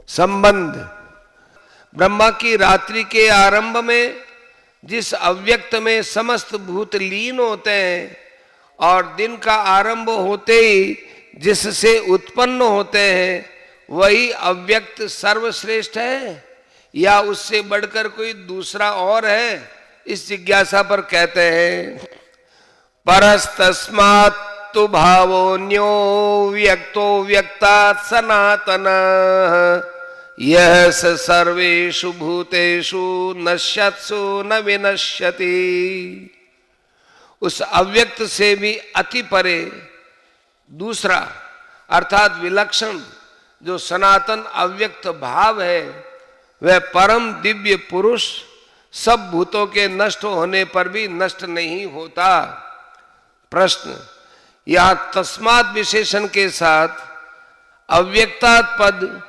संबंध ब्रह्मा की रात्रि के आरंभ में जिस अव्यक्त में समस्त भूत लीन होते हैं और दिन का आरंभ होते ही जिससे उत्पन्न होते हैं, वही अव्यक्त सर्वश्रेष्ठ है या उससे बढ़कर कोई दूसरा और है? इस जिज्ञासा पर कहते हैं, परस्तस्मात् तु भावोऽन्यो व्यक्तो व्यक्तात् सनातनः यह सर्वेषु भूतेषु नश्यत्सु न विनश्यति। उस अव्यक्त से भी अति परे दूसरा अर्थात विलक्षण जो सनातन अव्यक्त भाव है, वह परम दिव्य पुरुष सब भूतों के नष्ट होने पर भी नष्ट नहीं होता। प्रश्न, यह तस्मात् विशेषण के साथ अव्यक्तात् पद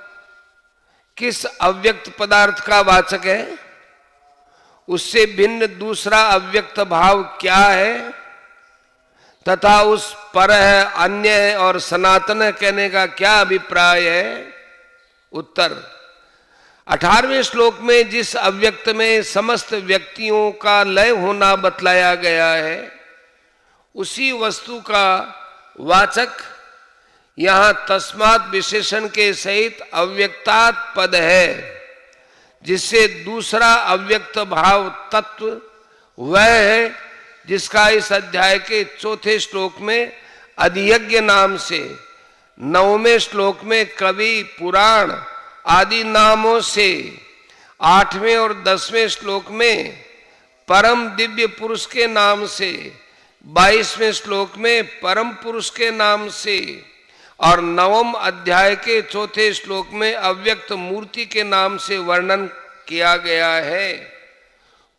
किस अव्यक्त पदार्थ का वाचक है? उससे भिन्न दूसरा अव्यक्त भाव क्या है तथा उस पर है, अन्य है और सनातन है कहने का क्या अभिप्राय है? उत्तर, 18वें श्लोक में जिस अव्यक्त में समस्त व्यक्तियों का लय होना बतलाया गया है, उसी वस्तु का वाचक यहाँ तस्मात् विशेषण के सहित अव्यक्तात् पद है, जिससे दूसरा अव्यक्त भाव तत्व वह है जिसका इस अध्याय के 4थे श्लोक में अधियज्ञ नाम से, 9वें श्लोक में कवि पुराण आदि नामों से, 8वें और 10वें श्लोक में परम दिव्य पुरुष के नाम से, 22वें श्लोक में परम पुरुष के नाम से और 9वें अध्याय के 4थे श्लोक में अव्यक्त मूर्ति के नाम से वर्णन किया गया है।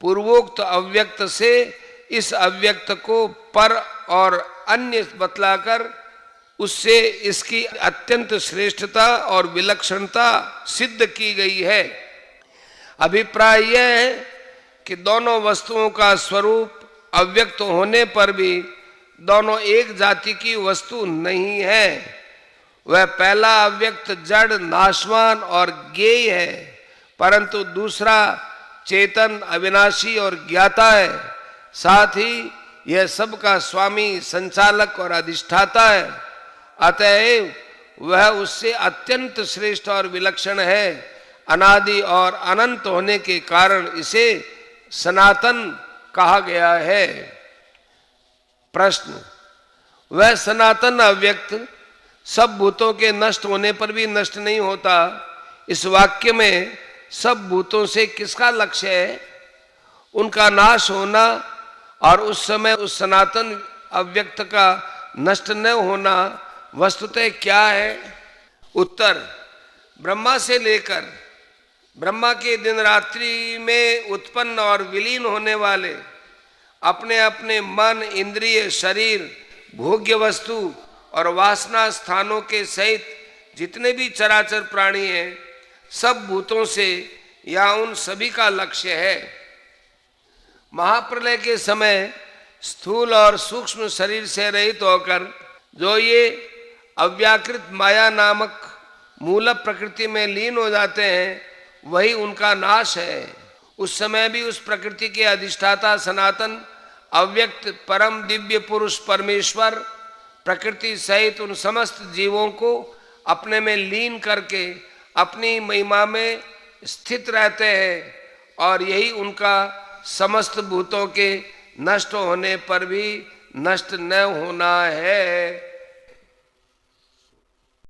पूर्वोक्त अव्यक्त से इस अव्यक्त को पर और अन्य बतलाकर उससे इसकी अत्यंत श्रेष्ठता और विलक्षणता सिद्ध की गई है। अभिप्राय यह है कि दोनों वस्तुओं का स्वरूप अव्यक्त होने पर भी दोनों एक जाति की वस्तु नहीं है। वह पहला अव्यक्त जड़, नाशवान और ज्ञेय है, परंतु दूसरा चेतन, अविनाशी और ज्ञाता है। साथ ही यह सबका स्वामी, संचालक और अधिष्ठाता है। अतएव वह उससे अत्यंत श्रेष्ठ और विलक्षण है। अनादि और अनंत होने के कारण इसे सनातन कहा गया है। प्रश्न, वह सनातन अव्यक्त सब भूतों के नष्ट होने पर भी नष्ट नहीं होता। इस वाक्य में सब भूतों से किसका लक्ष्य है? उनका नाश होना और उस समय उस सनातन अव्यक्त का नष्ट न होना वस्तुतः क्या है? उत्तर, ब्रह्मा से लेकर ब्रह्मा के दिन रात्रि में उत्पन्न और विलीन होने वाले अपने अपने मन, इंद्रिय, शरीर, भोग्य वस्तु और वासना स्थानों के सहित जितने भी चराचर प्राणी हैं, सब भूतों से या उन सभी का लक्ष्य है। महाप्रलय के समय स्थूल और सूक्ष्म शरीर से रहित होकर जो ये अव्याकृत माया नामक मूल प्रकृति में लीन हो जाते हैं, वही उनका नाश है। उस समय भी उस प्रकृति के अधिष्ठाता सनातन अव्यक्त परम दिव्य पुरुष परमेश्वर प्रकृति सहित उन समस्त जीवों को अपने में लीन करके अपनी महिमा में स्थित रहते हैं और यही उनका समस्त भूतों के नष्ट होने पर भी नष्ट न होना है।